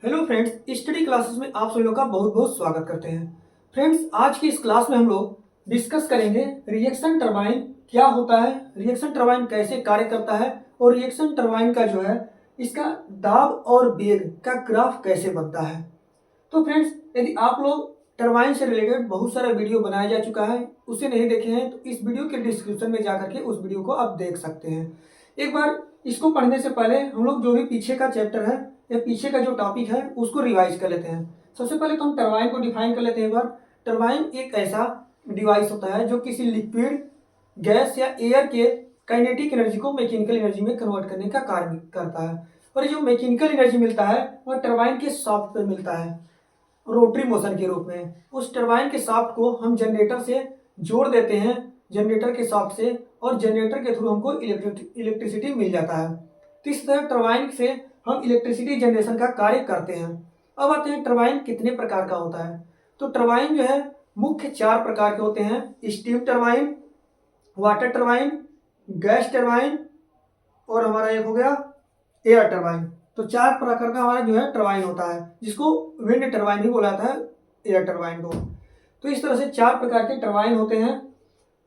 Hello friends, study classes में आप सभी लोग का बहुत बहुत स्वागत करते हैं। फ्रेंड्स, आज की इस क्लास में हम लोग डिस्कस करेंगे रिएक्शन टरबाइन क्या होता है, रिएक्शन टरबाइन कैसे कार्य करता है और रिएक्शन टरबाइन का जो है इसका दाब और वेग का ग्राफ कैसे बनता है। तो फ्रेंड्स, यदि आप लोग टरबाइन से रिलेटेड बहुत सारा वीडियो बनाया जा चुका है, उसे नहीं देखे हैं तो इस वीडियो के डिस्क्रिप्शन में जाकर के उस वीडियो को आप देख सकते हैं। एक बार इसको पढ़ने से पहले हम लोग जो भी पीछे का चैप्टर है या पीछे का जो टॉपिक है उसको रिवाइज कर लेते हैं। सबसे पहले तो हम टरबाइन को डिफाइन कर लेते हैं। एक बार टरबाइन एक ऐसा डिवाइस होता है जो किसी लिक्विड, गैस या एयर के काइनेटिक एनर्जी को मैकेनिकल एनर्जी में कन्वर्ट करने का कार्य करता है। और ये जो मैकेनिकल एनर्जी मिलता है वह टरबाइन के शाफ्ट पे मिलता है रोटरी मोशन के रूप में। उस टरबाइन के शाफ्ट को हम जनरेटर से जोड़ देते हैं, जनरेटर के शाफ्ट से, और जनरेटर के थ्रू हमको इलेक्ट्रिसिटी मिल जाता है। तो इस तरह टरबाइन से हम इलेक्ट्रिसिटी जनरेशन का कार्य करते हैं। अब आते हैं टरबाइन कितने प्रकार का होता है। तो टरबाइन जो है मुख्य 4 प्रकार के होते हैं: steam turbine, water turbine, gas turbine और हमारा एक हो गया एयर टरबाइन। तो 4 प्रकार का हमारा जो है टरबाइन होता है, जिसको विंड टरबाइन भी बोला जाता है, एयर टरबाइन को। तो इस तरह से 4 प्रकार के टरबाइन होते हैं।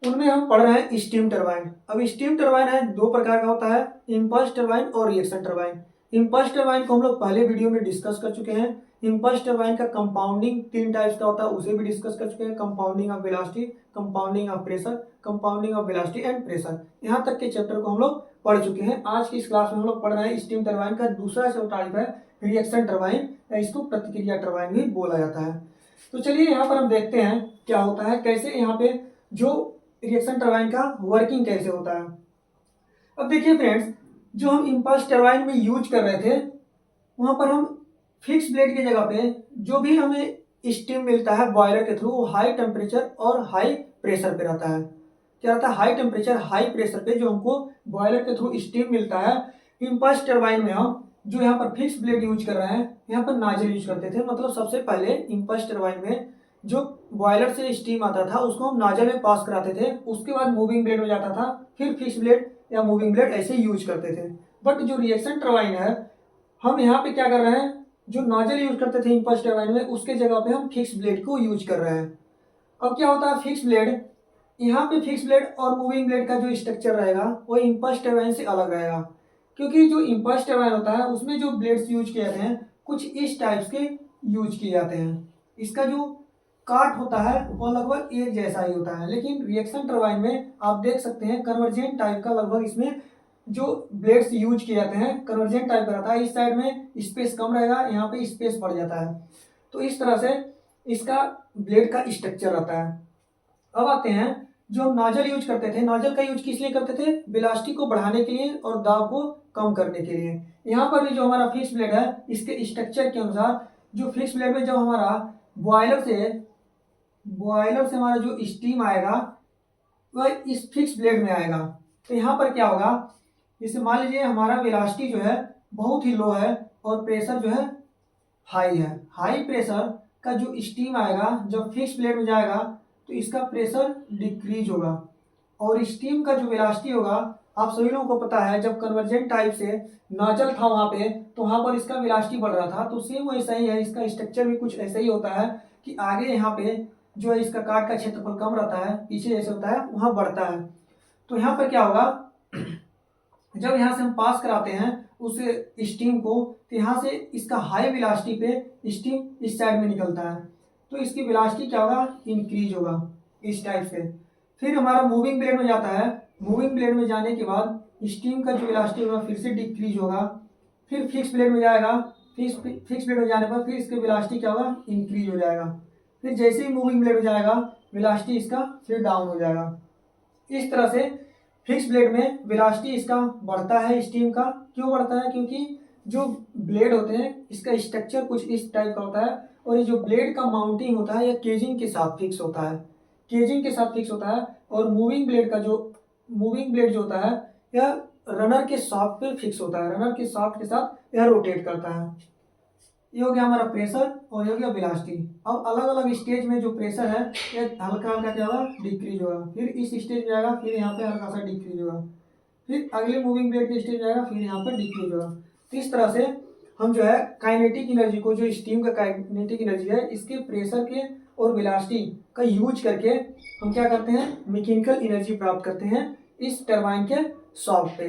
उनमें हम पढ़ रहे हैं स्टीम टरबाइन। अब स्टीम टरबाइन है 2 प्रकार का होता है, इंपल्स टरबाइन और रिएक्शन टरबाइन। इंपल्स टरबाइन को हम लोग पहले वीडियो में डिस्कस कर चुके हैं। इंपल्स टरबाइन का कंपाउंडिंग 3 टाइप्स का होता है, उसे भी डिस्कस कर चुके हैं। Compounding of velocity, compounding of pressure, compounding of velocity and pressure. यहाँ तक के चैप्टर को हम लोग पढ़ चुके हैं। आज की इस क्लास में हम लोग पढ़ रहे हैं स्टीम टरबाइन का दूसरा जो टाइप है रिएक्शन टरबाइन, या इसको प्रतिक्रिया टरबाइन भी बोला जाता है। तो चलिए यहाँ पर हम देखते हैं क्या होता है, कैसे यहाँ पे जो रिएक्शन टरबाइन का वर्किंग कैसे होता है। अब देखिए फ्रेंड्स, जो हम इंपल्स टरबाइन में यूज कर रहे थे वहां पर हम फिक्स ब्लेड की जगह पे जो भी हमें स्टीम मिलता है बॉयलर के थ्रू, वो हाई टेम्परेचर और हाई प्रेशर पे रहता है। क्या रहता है? हाई टेम्परेचर हाई प्रेशर पे जो हमको बॉयलर के थ्रू स्टीम मिलता है। इंपल्स टरबाइन में हम जो यहाँ पर फिक्स ब्लेड यूज कर रहे हैं, यहाँ पर नाजल यूज करते थे। मतलब सबसे पहले इंपल्स टरबाइन में जो बॉयलर से स्टीम आता था उसको हम नाजल में पास कराते थे, उसके बाद मूविंग ब्लेड हो जाता था, फिर फिक्स ब्लेड या मूविंग ब्लेड ऐसे यूज करते थे। बट जो रिएक्शन टरबाइन है, हम यहाँ पे क्या कर रहे हैं, जो नोजल यूज करते थे इंपल्स टरबाइन में उसके जगह पे हम फिक्स ब्लेड को यूज कर रहे हैं। अब क्या होता है, फिक्स ब्लेड, यहाँ पे फिक्स ब्लेड और मूविंग ब्लेड का जो स्ट्रक्चर रहेगा वो इंपल्स टरबाइन से अलग रहेगा। क्योंकि जो इंपल्स टरबाइन होता है उसमें जो ब्लेड्स यूज किए जाते हैं कुछ इस टाइप्स के यूज किए जाते हैं। इसका जो काट होता है वो लगभग एक जैसा ही होता है। लेकिन रिएक्शन टरबाइन में आप देख सकते हैं कन्वर्जेंट टाइप का लगभग इसमें जो ब्लेड्स यूज किए जाते हैं कन्वर्जेंट टाइप का रहता है। इस साइड में स्पेस कम रहेगा, यहाँ पे स्पेस बढ़ जाता है। तो इस तरह से इसका ब्लेड का स्ट्रक्चर रहता है। अब आते हैं जो हम नोजल यूज करते थे, नोजल का यूज किस लिए करते थे? वेलोसिटी को बढ़ाने के लिए और दाब को कम करने के लिए। यहाँ पर भी जो हमारा फिक्स ब्लेड है इसके स्ट्रक्चर के अनुसार, जो फिक्स ब्लेड में जब हमारा बॉयलर से हमारा जो स्टीम आएगा वह इस फिक्स ब्लेड में आएगा। तो यहाँ पर क्या होगा, जैसे मान लीजिए हमारा वेलोसिटी जो है बहुत ही लो है और प्रेशर जो है हाई है। हाई प्रेशर का जो स्टीम आएगा जब फिक्स ब्लेड में जाएगा तो इसका प्रेशर डिक्रीज होगा, और स्टीम का जो वेलोसिटी होगा, आप सभी लोगों को पता है जब कन्वर्जेंट टाइप से नोजल था वहां पे तो वहां पर इसका वेलोसिटी बढ़ रहा था। तो सेम वैसा ही है, इसका स्ट्रक्चर भी कुछ ऐसा ही होता है कि आगे यहाँ पे जो है इसका काट का क्षेत्रफल कम रहता है, पीछे जैसे होता है वहां बढ़ता है। तो यहाँ पर क्या होगा, जब यहाँ से हम पास कराते हैं उस स्टीम को, तो यहाँ से इसका हाई वेलोसिटी पे स्टीम इस साइड में निकलता है, तो इसकी वेलोसिटी क्या होगा, इंक्रीज होगा इस टाइप से। फिर हमारा मूविंग ब्लेड में जाता है, मूविंग ब्लेड में जाने के बाद स्टीम का जो वेलोसिटी होगा फिर से डिक्रीज होगा। फिर फिक्स ब्लेड में जाएगा, फिक्स ब्लेड में जाने पर फिर इसकी वेलोसिटी क्या होगा, इंक्रीज हो जाएगा। फिर जैसे ही मूविंग ब्लेड में जाएगा वेलोसिटी इसका फिर डाउन हो जाएगा। इस तरह से फिक्स ब्लेड में वेलोसिटी इसका बढ़ता है स्टीम का। क्यों बढ़ता है? क्योंकि जो ब्लेड होते हैं इसका स्ट्रक्चर कुछ इस टाइप का होता है, और ये जो ब्लेड का माउंटिंग होता है यह केजिंग के साथ फिक्स होता है, केजिंग के साथ फिक्स होता है। और मूविंग ब्लेड जो होता है यह रनर के शाफ्ट पे फिक्स होता है, रनर के शाफ्ट के साथ यह रोटेट करता है। ये हो गया हमारा प्रेशर और ये हो गया वेलोसिटी। अब अलग अलग स्टेज में जो प्रेशर है ये हल्का हल्का क्या होगा, डिक्रीज होगा। फिर इस स्टेज में आएगा, फिर यहाँ पे हल्का सा डिक्रीज होगा, फिर अगले मूविंग ब्लेड के स्टेज में आएगा, फिर यहाँ पे डिक्रीज होगा। तो इस तरह से हम जो है काइनेटिक एनर्जी को, जो स्टीम का काइनेटिक एनर्जी है, इसके प्रेशर के और वेलोसिटी का यूज करके हम क्या करते हैं, मैकेनिकल एनर्जी प्राप्त करते हैं इस टरबाइन के शाफ्ट पे।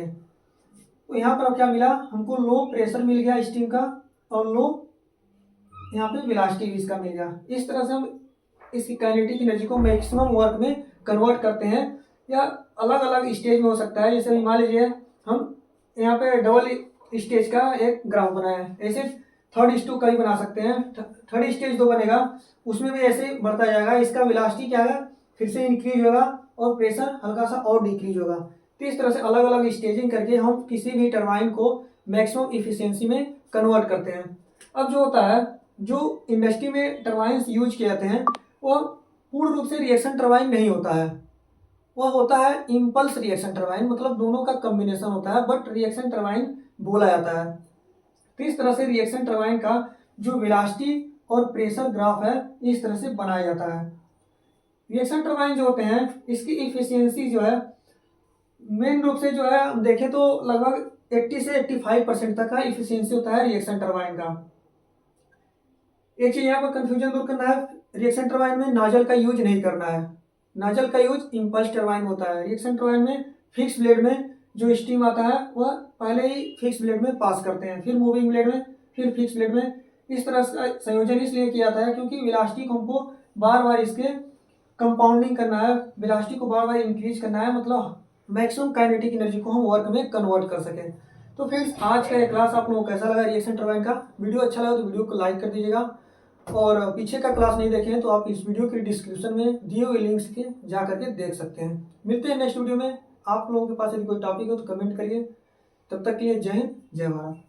तो यहाँ पर अब क्या मिला हमको, लो प्रेशर मिल गया स्टीम का और लो यहाँ पे वेलोसिटी भी इसका मिल गया। इस तरह से हम इसकी काइनेटिक एनर्जी को मैक्सिमम वर्क में कन्वर्ट करते हैं, या अलग अलग स्टेज में हो सकता है। जैसे मान लीजिए हम यहाँ पे डबल स्टेज का एक ग्राफ बनाया है, ऐसे 3:2 का भी बना सकते हैं। थर्ड स्टेज जो बनेगा उसमें भी ऐसे बढ़ता जाएगा, इसका वेलोसिटी क्या है फिर से इंक्रीज होगा और प्रेशर हल्का सा और डिक्रीज होगा। तो इस तरह से अलग अलग स्टेजिंग करके हम किसी भी टरबाइन को मैक्सिमम इफिशियंसी में कन्वर्ट करते हैं। अब जो होता है, जो इंडस्ट्री में टरबाइन यूज किए जाते हैं वो पूर्ण रूप से रिएक्शन टरबाइन नहीं होता है, वह होता है इम्पल्स रिएक्शन टरबाइन, मतलब दोनों का कॉम्बिनेशन होता है, बट रिएक्शन टरबाइन बोला जाता है। तो इस तरह से रिएक्शन टरबाइन का जो वेलोसिटी और प्रेशर ग्राफ है इस तरह से बनाया जाता है। रिएक्शन टरबाइन जो होते हैं इसकी इफिशियंसी जो है मेन रूप से जो है हम देखें तो लगभग 80 से 85% तक का इफिशियंसी होता है रिएक्शन टरबाइन का। एक चीज यहाँ पर कंफ्यूजन दूर करना है, रिएक्शन टरबाइन में नाजल का यूज नहीं करना है। नाजल का यूज इम्पल्स टरबाइन होता है। रिएक्शन टरबाइन में फिक्स ब्लेड में जो स्टीम आता है वह पहले ही फिक्स ब्लेड में पास करते हैं, फिर मूविंग ब्लेड में, फिर फिक्स ब्लेड में। इस तरह का संयोजन इसलिए किया जाता है क्योंकि वेलोसिटी को हमको बार बार इसके कंपाउंडिंग करना है, वेलोसिटी को बार बार इंक्रीज करना है, मतलब मैक्सिमम काइनेटिक एनर्जी को हम वर्क में कन्वर्ट कर सकें। तो फ्रेंड्स आज का ये क्लास आप लोगों को कैसा लगा रिएक्शन टरबाइन का? वीडियो अच्छा लगा तो वीडियो को लाइक कर दीजिएगा, और पीछे का क्लास नहीं देखे हैं तो आप इस वीडियो के डिस्क्रिप्शन में दिए हुए लिंक्स के जा करके देख सकते हैं। मिलते हैं नेक्स्ट वीडियो में। आप लोगों के पास यदि कोई टॉपिक हो तो कमेंट करिए। तब तक के लिए जय हिंद, जय भारत।